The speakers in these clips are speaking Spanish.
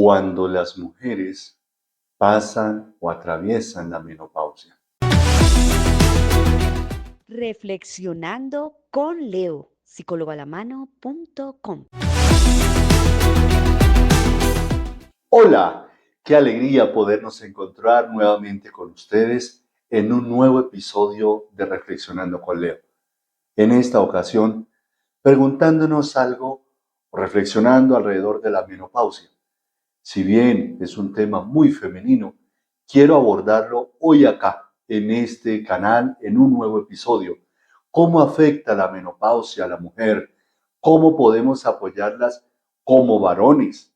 cuando las mujeres pasan o atraviesan la menopausia. Reflexionando con Leo, psicologalamano.com. Hola, qué alegría podernos encontrar nuevamente con ustedes en un nuevo episodio de Reflexionando con Leo. En esta ocasión, preguntándonos algo o reflexionando alrededor de la menopausia. Si bien es un tema muy femenino, quiero abordarlo hoy acá, en este canal, en un nuevo episodio. ¿Cómo afecta la menopausia a la mujer? ¿Cómo podemos apoyarlas como varones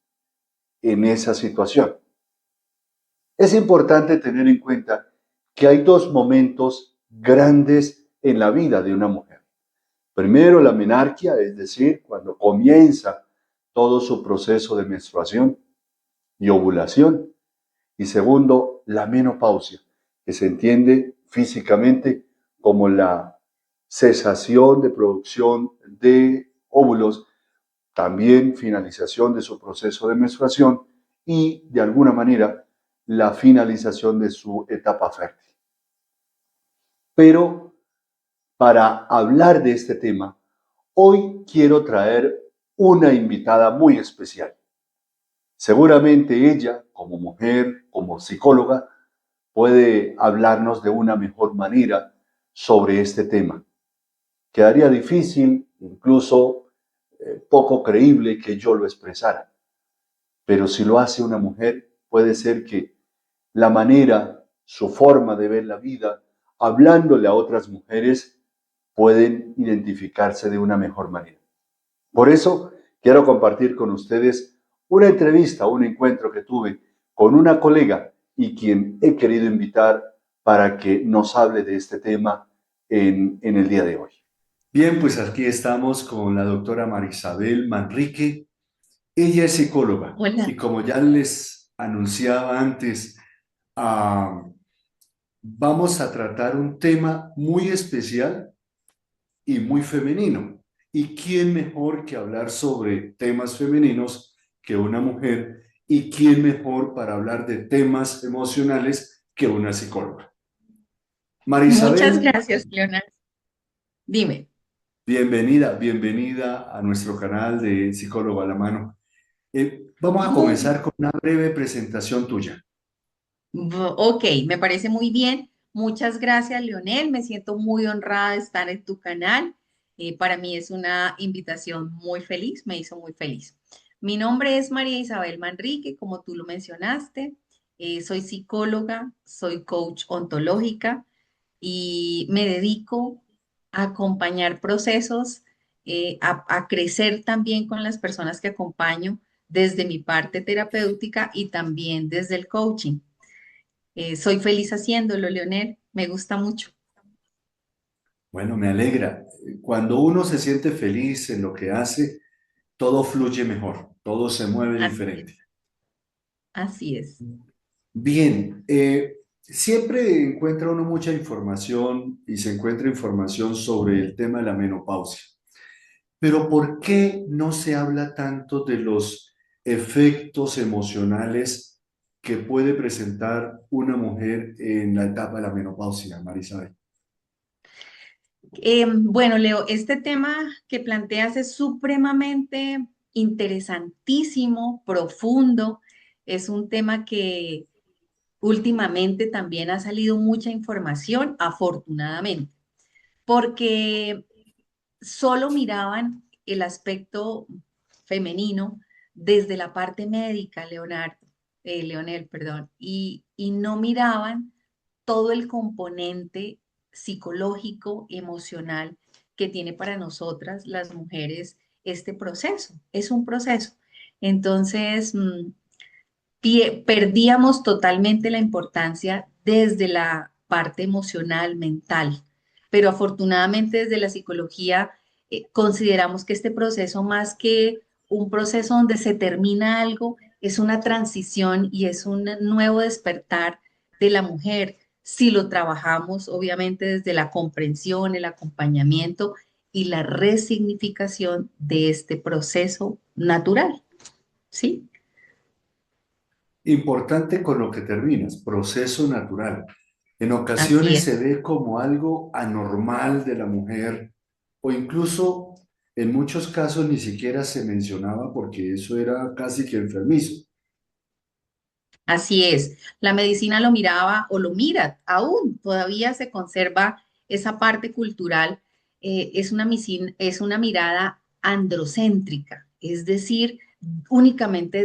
en esa situación? Es importante tener en cuenta que hay dos momentos grandes en la vida de una mujer. Primero, la menarquia, es decir, cuando comienza todo su proceso de menstruación y ovulación. Y segundo, la menopausia, que se entiende físicamente como la cesación de producción de óvulos, también finalización de su proceso de menstruación y, de alguna manera, la finalización de su etapa fértil. Pero para hablar de este tema, hoy quiero traer una invitada muy especial. Seguramente ella, como mujer, como psicóloga, puede hablarnos de una mejor manera sobre este tema. Quedaría difícil, incluso poco creíble que yo lo expresara, pero si lo hace una mujer, puede ser que la manera, su forma de ver la vida, hablándole a otras mujeres, pueden identificarse de una mejor manera. Por eso, quiero compartir con ustedes una entrevista, un encuentro que tuve con una colega y quien he querido invitar para que nos hable de este tema en el día de hoy. Bien, pues aquí estamos con la doctora Marisabel Manrique. Ella es psicóloga. Hola. Y como ya les anunciaba antes, vamos a tratar un tema muy especial y muy femenino. ¿Y quién mejor que hablar sobre temas femeninos que una mujer? ¿Y quién mejor para hablar de temas emocionales que una psicóloga? Muchas Marisabel, gracias, Leonardo. Dime. bienvenida a nuestro canal de Psicólogo a la Mano. Vamos a Muy, comenzar con una breve presentación tuya. ok, me parece muy bien. Muchas gracias, Leonel. Me siento muy honrada de estar en tu canal. Para mí es una invitación muy feliz, me hizo muy feliz. Mi nombre es María Isabel Manrique, como tú lo mencionaste. Soy psicóloga, soy coach ontológica y me dedico a acompañar procesos, a crecer también con las personas que acompaño desde mi parte terapéutica y también desde el coaching. Soy feliz haciéndolo, Leonel, me gusta mucho. Bueno, me alegra. Cuando uno se siente feliz en lo que hace, todo fluye mejor, todo se mueve Así es, diferente. así es. Bien, siempre encuentra uno mucha información y se encuentra información sobre el tema de la menopausia. Pero ¿por qué no se habla tanto de los efectos emocionales que puede presentar una mujer en la etapa de la menopausia, Marisabel? Bueno, Leo, este tema que planteas es supremamente interesantísimo, profundo. Es un tema que últimamente también ha salido mucha información, afortunadamente, porque solo miraban el aspecto femenino desde la parte médica, Leonel, perdón, y no miraban todo el componente psicológico, emocional que tiene para nosotras las mujeres este proceso. Es un proceso. Entonces, perdíamos totalmente la importancia desde la parte emocional, mental, pero afortunadamente desde la psicología consideramos que este proceso, más que un proceso donde se termina algo, es una transición y es un nuevo despertar de la mujer, si lo trabajamos obviamente desde la comprensión, el acompañamiento y la resignificación de este proceso natural, ¿sí? Importante con lo que terminas, proceso natural. En Así ocasiones es. se ve como algo anormal de la mujer o incluso en muchos casos ni siquiera se mencionaba porque eso era casi que enfermizo. Así es, la medicina lo miraba o lo mira, aún todavía se conserva esa parte cultural, es una mirada androcéntrica, es decir, únicamente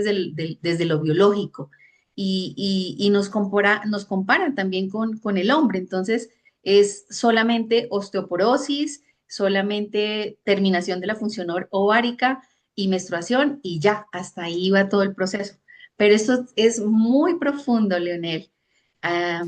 desde lo biológico y nos comparan también con el hombre, entonces es solamente osteoporosis, solamente terminación de la función ovárica y menstruación y ya, hasta ahí va todo el proceso. Pero eso es muy profundo, Leonel. Ah,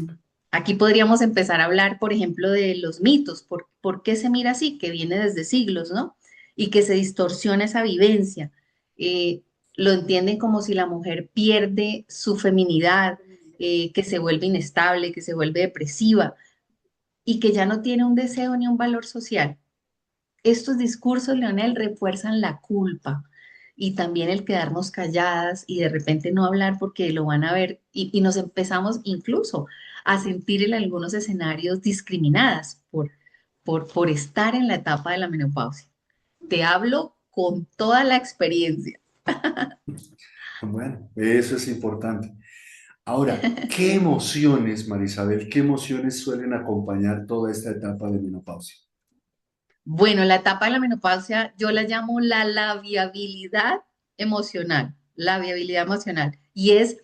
aquí podríamos empezar a hablar, por ejemplo, de los mitos. ¿Por qué se mira así? Que viene desde siglos, ¿no? Y que se distorsiona esa vivencia. Eh, lo entienden como si la mujer pierde su feminidad, que se vuelve inestable, que se vuelve depresiva y que ya no tiene un deseo ni un valor social. Estos discursos, Leonel, refuerzan la culpa y también el quedarnos calladas y de repente no hablar porque lo van a ver y nos empezamos incluso a sentir en algunos escenarios discriminadas por estar en la etapa de la menopausia. Te hablo con toda la experiencia. Bueno, eso es importante. Ahora, ¿qué emociones, Marisabel, qué emociones suelen acompañar toda esta etapa de menopausia? Bueno, la etapa de la menopausia yo la llamo la viabilidad emocional, y es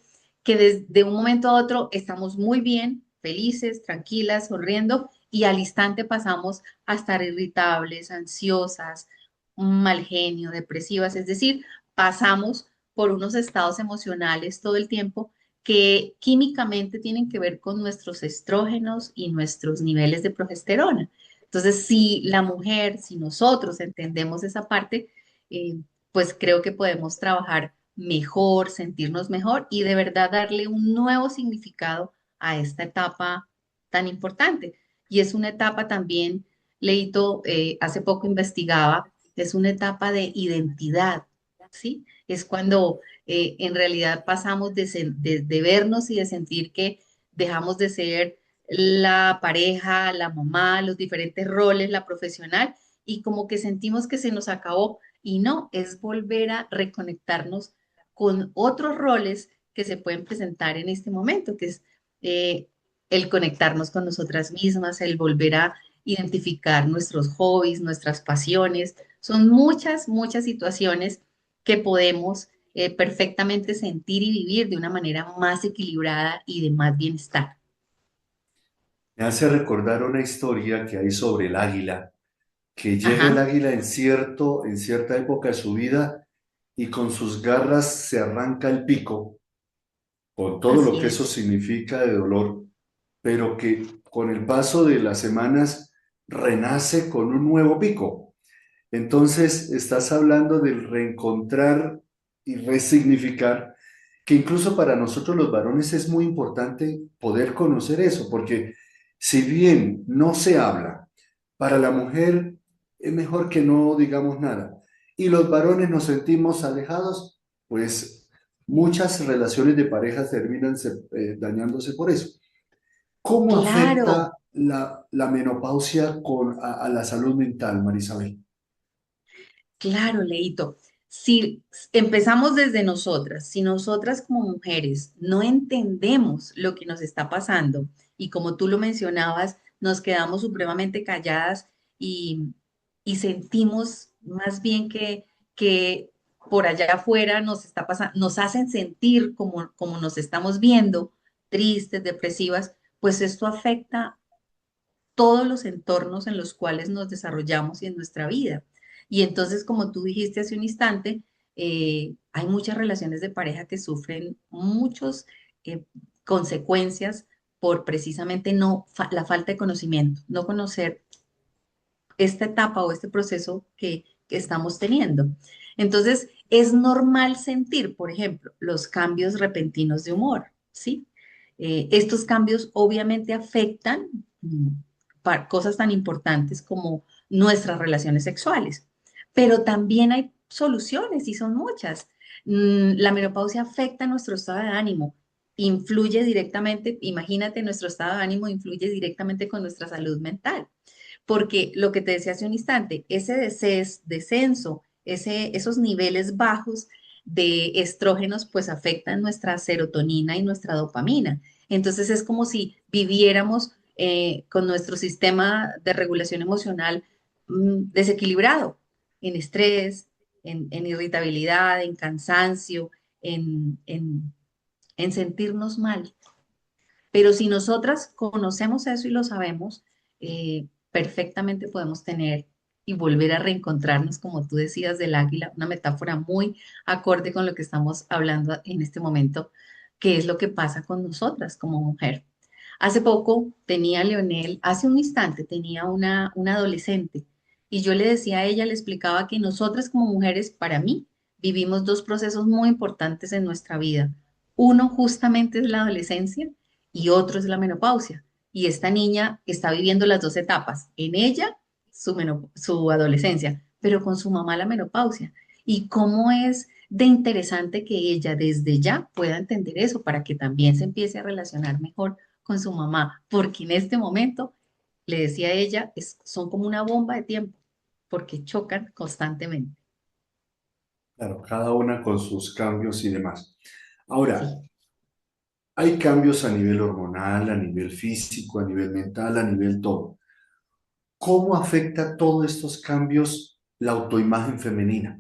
que desde un momento a otro estamos muy bien, felices, tranquilas, sonriendo, y al instante pasamos a estar irritables, ansiosas, mal genio, depresivas, es decir, pasamos por unos estados emocionales todo el tiempo que químicamente tienen que ver con nuestros estrógenos y nuestros niveles de progesterona. Entonces, si la mujer, si nosotros entendemos esa parte, eh, pues creo que podemos trabajar mejor, sentirnos mejor y de verdad darle un nuevo significado a esta etapa tan importante. Y es una etapa también, Leito, hace poco investigaba, es una etapa de identidad, ¿sí? Es cuando en realidad pasamos de vernos y de sentir que dejamos de ser la pareja, la mamá, los diferentes roles, la profesional, y como que sentimos que se nos acabó. Y no, es volver a reconectarnos con otros roles que se pueden presentar en este momento, que es eh, el conectarnos con nosotras mismas, el volver a identificar nuestros hobbies, nuestras pasiones. Son muchas, muchas situaciones que podemos perfectamente sentir y vivir de una manera más equilibrada y de más bienestar. Me hace recordar una historia que hay sobre el águila, que llega el Ajá, águila en cierta época de su vida y con sus garras se arranca el pico, con todo lo así que eso es. significa de dolor, pero que con el paso de las semanas renace con un nuevo pico. Entonces, estás hablando del reencontrar y resignificar, que incluso para nosotros los varones es muy importante poder conocer eso, porque si bien no se habla, para la mujer es mejor que no digamos nada. Y los varones nos sentimos alejados, pues muchas relaciones de pareja terminan dañándose por eso. ¿Cómo Claro, afecta la menopausia a la salud mental, Marisabel? claro, Leito. Si empezamos desde nosotras, si nosotras como mujeres no entendemos lo que nos está pasando y como tú lo mencionabas, nos quedamos supremamente calladas y, y sentimos más bien que por allá afuera nos está pasando, nos hacen sentir como nos estamos viendo, tristes, depresivas, pues esto afecta todos los entornos en los cuales nos desarrollamos y en nuestra vida. Y entonces, como tú dijiste hace un instante, hay muchas relaciones de pareja que sufren muchas consecuencias por precisamente la falta de conocimiento, no conocer esta etapa o este proceso que estamos teniendo. Entonces, es normal sentir, por ejemplo, los cambios repentinos de humor, ¿sí? Estos cambios obviamente afectan cosas tan importantes como nuestras relaciones sexuales, pero también hay soluciones y son muchas. La menopausia afecta nuestro estado de ánimo, influye directamente, imagínate, nuestro estado de ánimo influye directamente con nuestra salud mental, porque lo que te decía hace un instante, ese descenso, esos niveles bajos de estrógenos, pues afectan nuestra serotonina y nuestra dopamina. Entonces es como si viviéramos con nuestro sistema de regulación emocional desequilibrado, en estrés, en irritabilidad, en cansancio, en, en, en sentirnos mal. Pero si nosotras conocemos eso y lo sabemos, perfectamente podemos tener y volver a reencontrarnos, como tú decías, del águila, una metáfora muy acorde con lo que estamos hablando en este momento, que es lo que pasa con nosotras como mujer. Hace poco tenía Leonel, hace un instante tenía una adolescente y yo le decía a ella, le explicaba que nosotras como mujeres, para mí, vivimos dos procesos muy importantes en nuestra vida. Uno justamente es la adolescencia y otro es la menopausia. Y esta niña está viviendo las dos etapas. En ella, su adolescencia, pero con su mamá la menopausia. Y cómo es de interesante que ella desde ya pueda entender eso para que también se empiece a relacionar mejor con su mamá, porque en este momento, le decía a ella, son como una bomba de tiempo, porque chocan constantemente. Claro, cada una con sus cambios y demás. Sí. Ahora, hay cambios a nivel hormonal, a nivel físico, a nivel mental, a nivel todo. ¿Cómo afecta todos estos cambios la autoimagen femenina?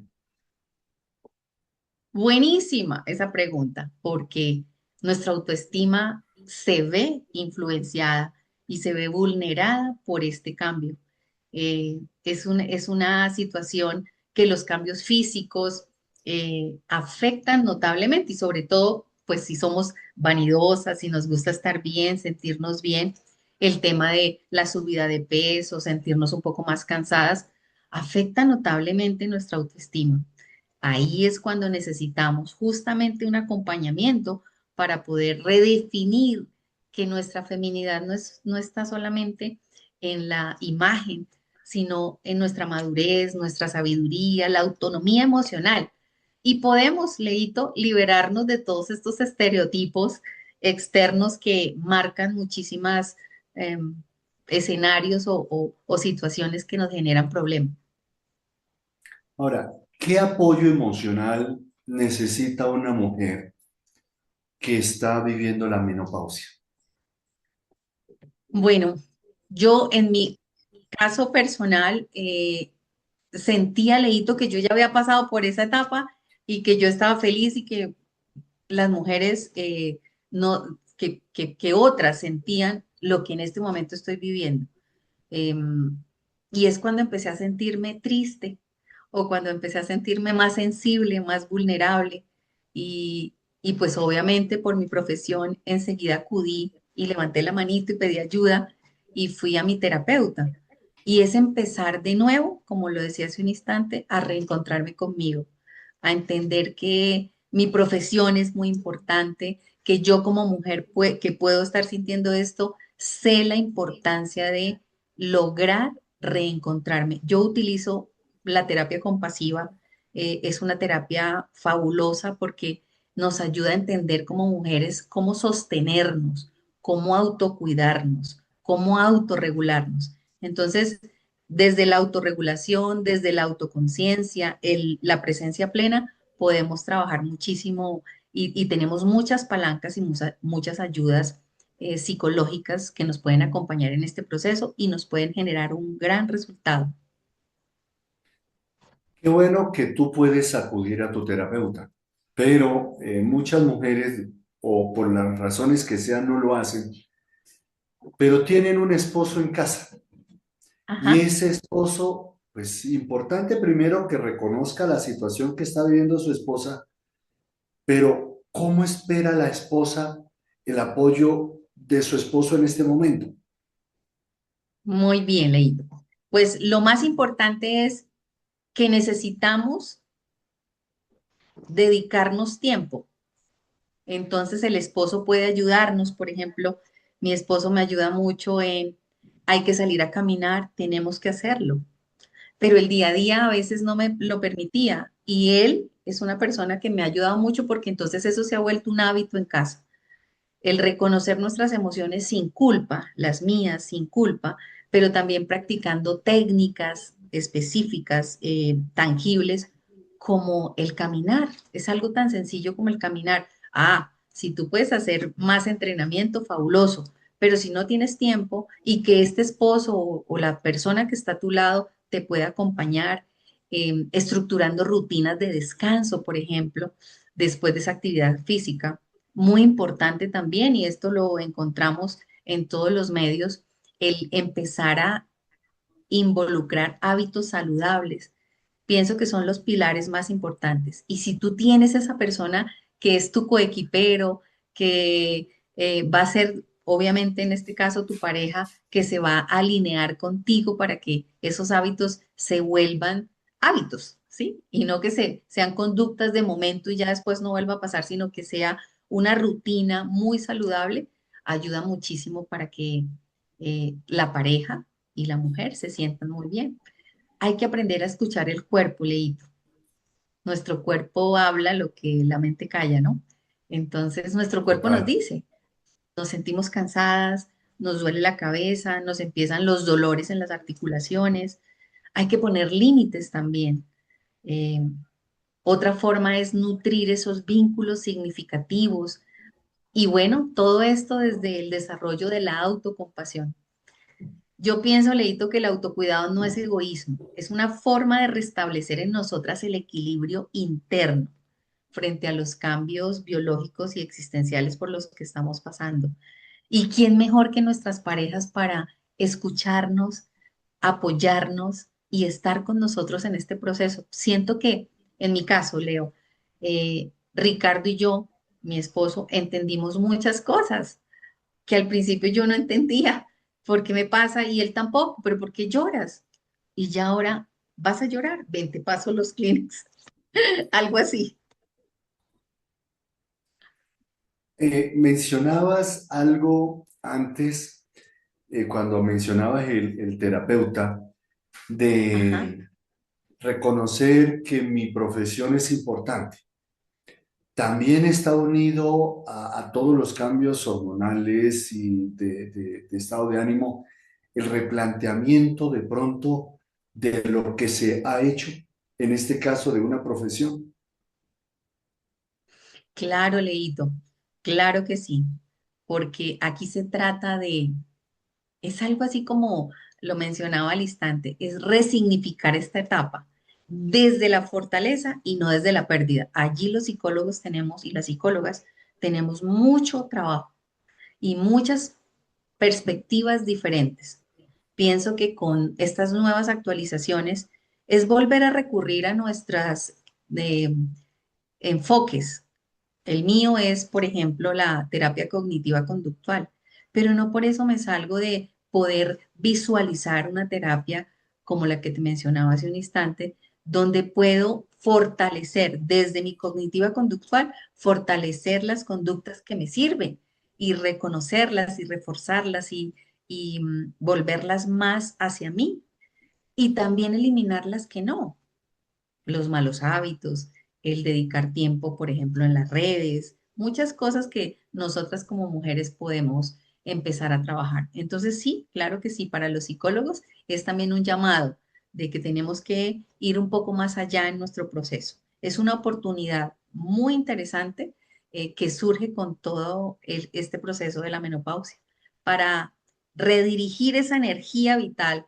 Buenísima esa pregunta, porque nuestra autoestima se ve influenciada y se ve vulnerada por este cambio. Es una situación que los cambios físicos afectan notablemente y sobre todo, pues si somos vanidosas, si nos gusta estar bien, sentirnos bien, el tema de la subida de peso, sentirnos un poco más cansadas, afecta notablemente nuestra autoestima. Ahí es cuando necesitamos justamente un acompañamiento para poder redefinir que nuestra feminidad no está solamente en la imagen, sino en nuestra madurez, nuestra sabiduría, la autonomía emocional. Y podemos, Leito, liberarnos de todos estos estereotipos externos que marcan muchísimas escenarios o situaciones que nos generan problemas. Ahora, ¿qué apoyo emocional necesita una mujer que está viviendo la menopausia? Bueno, yo en mi caso personal sentía, Leito, que yo ya había pasado por esa etapa y que yo estaba feliz y que las mujeres, no, que otras sentían lo que en este momento estoy viviendo. Em, y es cuando empecé a sentirme triste o cuando empecé a sentirme más sensible, más vulnerable. Y pues obviamente por mi profesión enseguida acudí y levanté la manito y pedí ayuda y fui a mi terapeuta. Y es empezar de nuevo, como lo decía hace un instante, a reencontrarme conmigo, a entender que mi profesión es muy importante, que yo como mujer que puedo estar sintiendo esto, sé la importancia de lograr reencontrarme. Yo utilizo la terapia compasiva, es una terapia fabulosa porque nos ayuda a entender como mujeres cómo sostenernos, cómo autocuidarnos, cómo autorregularnos. Entonces, desde la autorregulación, desde la autoconciencia, la presencia plena, podemos trabajar muchísimo y tenemos muchas palancas y muchas ayudas psicológicas que nos pueden acompañar en este proceso y nos pueden generar un gran resultado. Qué bueno que tú puedes acudir a tu terapeuta, pero muchas mujeres, o por las razones que sean, no lo hacen, pero tienen un esposo en casa. Y Ajá. ese esposo, pues importante primero que reconozca la situación que está viviendo su esposa, pero ¿cómo espera la esposa el apoyo de su esposo en este momento? Muy bien, leído. Pues lo más importante es que necesitamos dedicarnos tiempo. Entonces el esposo puede ayudarnos, por ejemplo, mi esposo me ayuda mucho en, hay que salir a caminar, tenemos que hacerlo, pero el día a día a veces no me lo permitía y él es una persona que me ha ayudado mucho porque entonces eso se ha vuelto un hábito en casa. El reconocer nuestras emociones sin culpa, las mías sin culpa, pero también practicando técnicas específicas, tangibles, como el caminar. Es algo tan sencillo como el caminar. Ah, si tú puedes hacer más entrenamiento, fabuloso, pero si no tienes tiempo y que este esposo o la persona que está a tu lado te pueda acompañar, estructurando rutinas de descanso, por ejemplo, después de esa actividad física muy importante también, y esto lo encontramos en todos los medios, el empezar a involucrar hábitos saludables. Pienso que son los pilares más importantes. Y si tú tienes esa persona que es tu coequipero, que va a ser, obviamente en este caso, tu pareja, que se va a alinear contigo para que esos hábitos se vuelvan hábitos, ¿sí? Y no que sean conductas de momento y ya después no vuelva a pasar, sino que sea una rutina muy saludable, ayuda muchísimo para que la pareja y la mujer se sientan muy bien. Hay que aprender a escuchar el cuerpo, Leito. Nuestro cuerpo habla lo que la mente calla, ¿no? Entonces, nuestro cuerpo nos Total. dice, nos sentimos cansadas, nos duele la cabeza, nos empiezan los dolores en las articulaciones. Hay que poner límites también. Eh, Otra forma es nutrir esos vínculos significativos. Y bueno, todo esto desde el desarrollo de la autocompasión. Yo pienso, Leito, que el autocuidado no es egoísmo, es una forma de restablecer en nosotras el equilibrio interno frente a los cambios biológicos y existenciales por los que estamos pasando. ¿Y quién mejor que nuestras parejas para escucharnos, apoyarnos y estar con nosotros en este proceso? Siento que, en mi caso, Leo, Ricardo y yo, mi esposo, entendimos muchas cosas que al principio yo no entendía por qué me pasa y él tampoco, pero ¿por qué lloras? Y ya ahora vas a llorar, ven, te paso los Kleenex, algo así. Mencionabas algo antes, cuando mencionabas el terapeuta, Ajá. de reconocer que mi profesión es importante. También está unido a todos los cambios hormonales y de estado de ánimo, el replanteamiento de pronto de lo que se ha hecho, en este caso de una profesión. Claro, Leito, claro que sí, porque aquí se trata de, es algo así como lo mencionaba al instante, es resignificar esta etapa desde la fortaleza y no desde la pérdida. Allí los psicólogos tenemos y las psicólogas tenemos mucho trabajo y muchas perspectivas diferentes. Pienso que con estas nuevas actualizaciones es volver a recurrir a nuestras enfoques. El mío es, por ejemplo, la terapia cognitiva conductual, pero no por eso me salgo de poder visualizar una terapia como la que te mencionaba hace un instante, donde puedo fortalecer desde mi cognitiva conductual, fortalecer las conductas que me sirven y reconocerlas y reforzarlas y volverlas más hacia mí y también eliminar las que no, los malos hábitos, el dedicar tiempo, por ejemplo, en las redes, muchas cosas que nosotras como mujeres podemos empezar a trabajar. Entonces, sí, claro que sí, para los psicólogos es también un llamado de que tenemos que ir un poco más allá en nuestro proceso. Es una oportunidad muy interesante que surge con todo este proceso de la menopausia para redirigir esa energía vital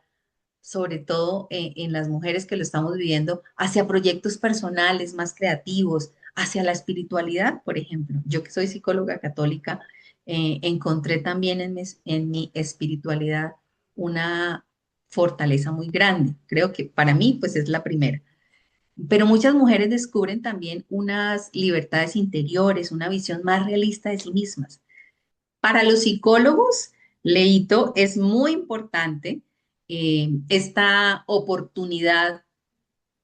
sobre todo en las mujeres que lo estamos viviendo, hacia proyectos personales más creativos, hacia la espiritualidad, por ejemplo. Yo que soy psicóloga católica, encontré también en mi espiritualidad una fortaleza muy grande. Creo que para mí, pues es la primera. Pero muchas mujeres descubren también unas libertades interiores, una visión más realista de sí mismas. Para los psicólogos, Leito, es muy importante esta oportunidad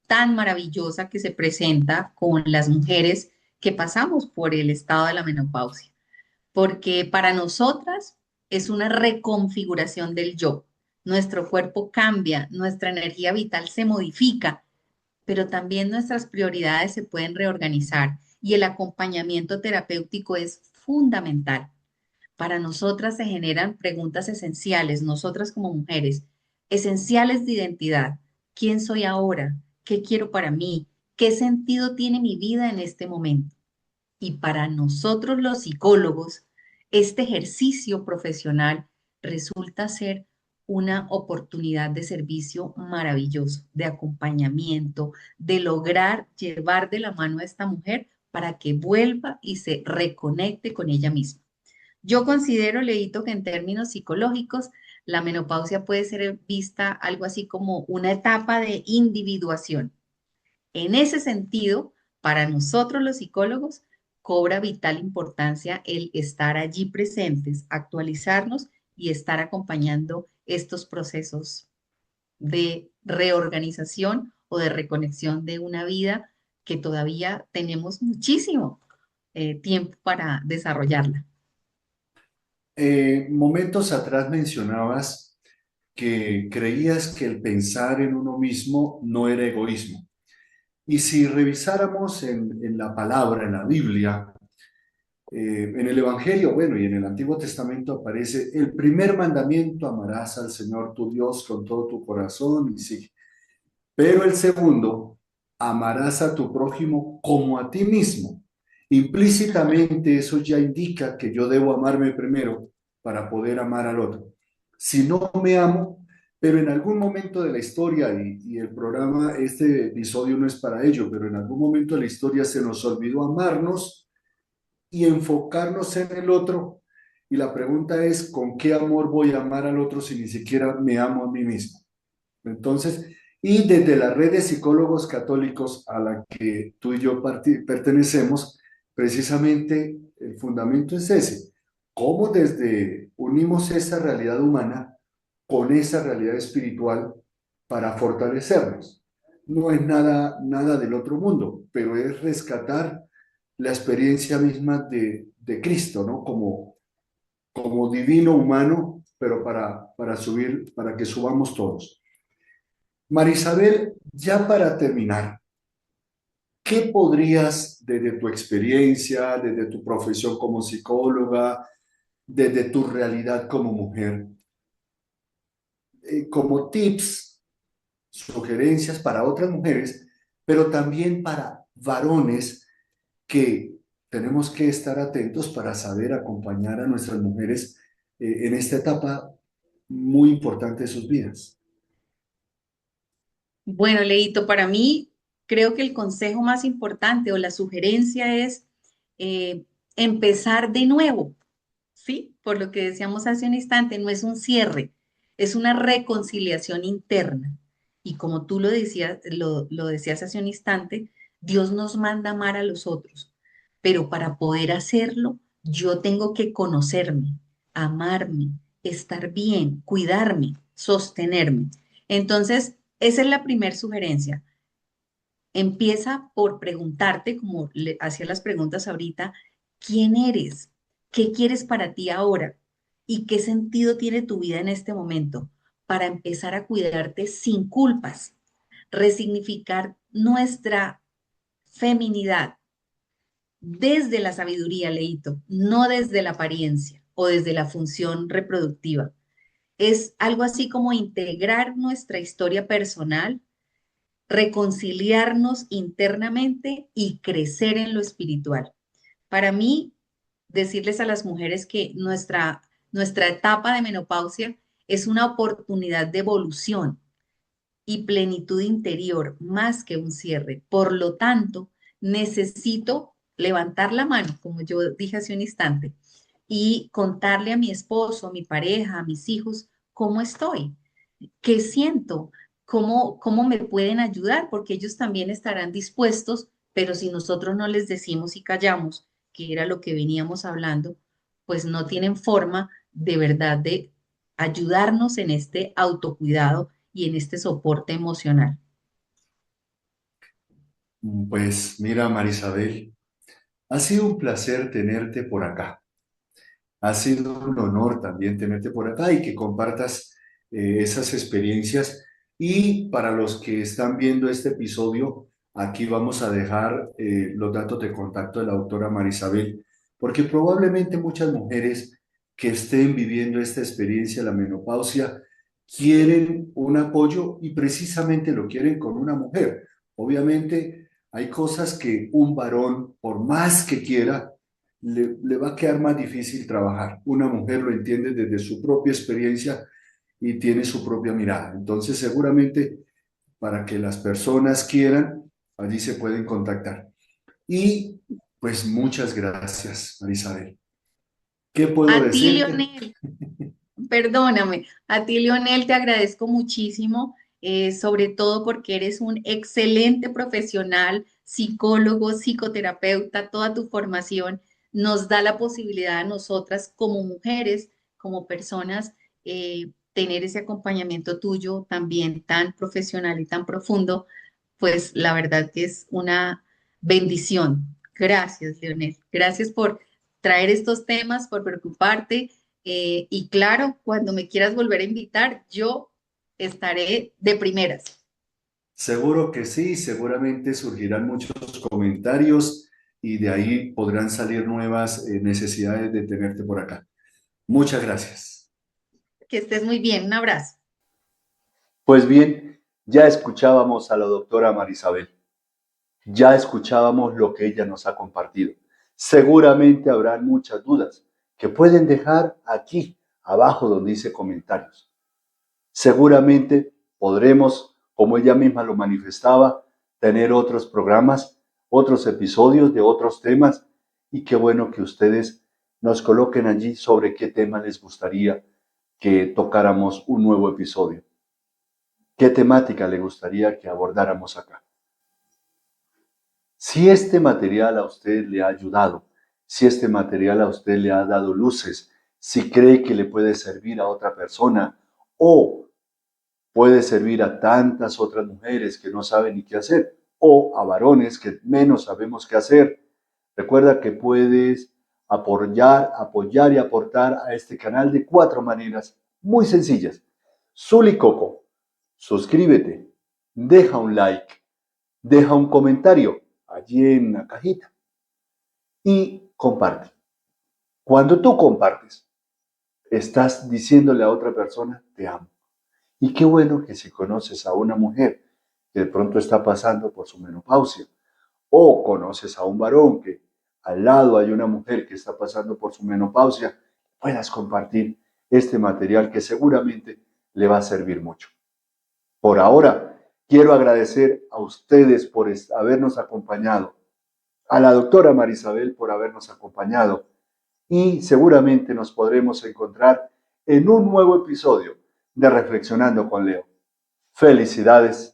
tan maravillosa que se presenta con las mujeres que pasamos por el estado de la menopausia, porque para nosotras es una reconfiguración del yo. Nuestro cuerpo cambia, nuestra energía vital se modifica pero también nuestras prioridades se pueden reorganizar y el acompañamiento terapéutico es fundamental. Para nosotras se generan preguntas esenciales, nosotras como mujeres, esenciales de identidad. ¿Quién soy ahora? ¿Qué quiero para mí? ¿Qué sentido tiene mi vida en este momento? Y para nosotros los psicólogos, este ejercicio profesional resulta ser una oportunidad de servicio maravilloso, de acompañamiento, de lograr llevar de la mano a esta mujer para que vuelva y se reconecte con ella misma. Yo considero, Leito, que en términos psicológicos, la menopausia puede ser vista algo así como una etapa de individuación. En ese sentido, para nosotros los psicólogos, cobra vital importancia el estar allí presentes, actualizarnos y estar acompañando estos procesos de reorganización o de reconexión de una vida que todavía tenemos muchísimo tiempo para desarrollarla. Momentos atrás mencionabas que creías que el pensar en uno mismo no era egoísmo. Y si revisáramos en la palabra, en la Biblia, en el Evangelio, bueno, y en el Antiguo Testamento aparece el primer mandamiento: amarás al Señor tu Dios con todo tu corazón, y sí. Pero el segundo: amarás a tu prójimo como a ti mismo. Implícitamente eso ya indica que yo debo amarme primero para poder amar al otro. Si no me amo, pero en algún momento de la historia, y el programa, este episodio no es para ello, pero en algún momento de la historia se nos olvidó amarnos y enfocarnos en el otro. Y la pregunta es, ¿con qué amor voy a amar al otro si ni siquiera me amo a mí mismo? Entonces, y desde la red de psicólogos católicos a la que tú y yo pertenecemos, precisamente el fundamento es ese: cómo desde unimos esa realidad humana con esa realidad espiritual para fortalecernos. No es nada del otro mundo, pero es rescatar la experiencia misma de Cristo, ¿no? Como divino humano, pero para subir, para que subamos todos. Marisabel, ya para terminar, ¿qué podrías, desde tu experiencia, desde tu profesión como psicóloga, desde tu realidad como mujer, como tips, sugerencias para otras mujeres, pero también para varones, que tenemos que estar atentos para saber acompañar a nuestras mujeres en esta etapa muy importante de sus vidas? Bueno, Leito, para mí creo que el consejo más importante o la sugerencia es eh, empezar de nuevo, ¿sí? Por lo que decíamos hace un instante, no es un cierre, es una reconciliación interna. Y como tú lo decías hace un instante, Dios nos manda amar a los otros, pero para poder hacerlo, yo tengo que conocerme, amarme, estar bien, cuidarme, sostenerme. Entonces, esa es la primera sugerencia. Empieza por preguntarte, como le hacía las preguntas ahorita, ¿quién eres? ¿Qué quieres para ti ahora? ¿Y qué sentido tiene tu vida en este momento? Para empezar a cuidarte sin culpas, resignificar nuestra feminidad desde la sabiduría, Leito, no desde la apariencia o desde la función reproductiva. Es algo así como integrar nuestra historia personal, reconciliarnos internamente y crecer en lo espiritual. Para mí, decirles a las mujeres que nuestra etapa de menopausia es una oportunidad de evolución y plenitud interior más que un cierre. Por lo tanto, necesito levantar la mano, como yo dije hace un instante, y contarle a mi esposo, a mi pareja, a mis hijos, cómo estoy, qué siento, cómo me pueden ayudar, porque ellos también estarán dispuestos, pero si nosotros no les decimos y callamos, que era lo que veníamos hablando, pues no tienen forma de verdad de ayudarnos en este autocuidado y en este soporte emocional. Pues mira, Marisabel, ha sido un placer tenerte por acá. Ha sido un honor también tenerte por acá y que compartas esas experiencias, Y para los que están viendo este episodio, aquí vamos a dejar los datos de contacto de la doctora Marisabel, porque probablemente muchas mujeres que estén viviendo esta experiencia, la menopausia, quieren un apoyo y precisamente lo quieren con una mujer. Obviamente hay cosas que un varón, por más que quiera, le va a quedar más difícil trabajar. Una mujer lo entiende desde su propia experiencia y tiene su propia mirada. Entonces, seguramente para que las personas quieran, allí se pueden contactar. Y pues muchas gracias, Marisabel. ¿Qué puedo A ti, decirte? Leonel, perdóname, a ti, Leonel, te agradezco muchísimo, sobre todo porque eres un excelente profesional, psicólogo, psicoterapeuta, toda tu formación nos da la posibilidad a nosotras como mujeres, como personas, tener ese acompañamiento tuyo también tan profesional y tan profundo, pues la verdad que es una bendición. Gracias, Leonel. Gracias por traer estos temas, por preocuparte. Y claro, cuando me quieras volver a invitar, yo estaré de primeras. Seguro que sí, seguramente surgirán muchos comentarios y de ahí podrán salir nuevas necesidades de tenerte por acá. Muchas gracias. Que estés muy bien. Un abrazo. Pues bien, ya escuchábamos a la doctora Marisabel. Ya escuchábamos lo que ella nos ha compartido. Seguramente habrán muchas dudas que pueden dejar aquí, abajo donde dice comentarios. Seguramente podremos, como ella misma lo manifestaba, tener otros programas, otros episodios de otros temas y qué bueno que ustedes nos coloquen allí sobre qué tema les gustaría que tocáramos un nuevo episodio. ¿Qué temática le gustaría que abordáramos acá? Si este material a usted le ha ayudado, si este material a usted le ha dado luces, si cree que le puede servir a otra persona o puede servir a tantas otras mujeres que no saben ni qué hacer o a varones que menos sabemos qué hacer, recuerda que puedes apoyar y aportar a este canal de 4 maneras muy sencillas. Zuli Coco, suscríbete, deja un like, deja un comentario allí en la cajita y comparte. Cuando tú compartes, estás diciéndole a otra persona, te amo. Y qué bueno que si conoces a una mujer que de pronto está pasando por su menopausia, o conoces a un varón que al lado hay una mujer que está pasando por su menopausia, puedas compartir este material que seguramente le va a servir mucho. Por ahora, quiero agradecer a ustedes por habernos acompañado, a la doctora Marisabel por habernos acompañado y seguramente nos podremos encontrar en un nuevo episodio de Reflexionando con Leo. Felicidades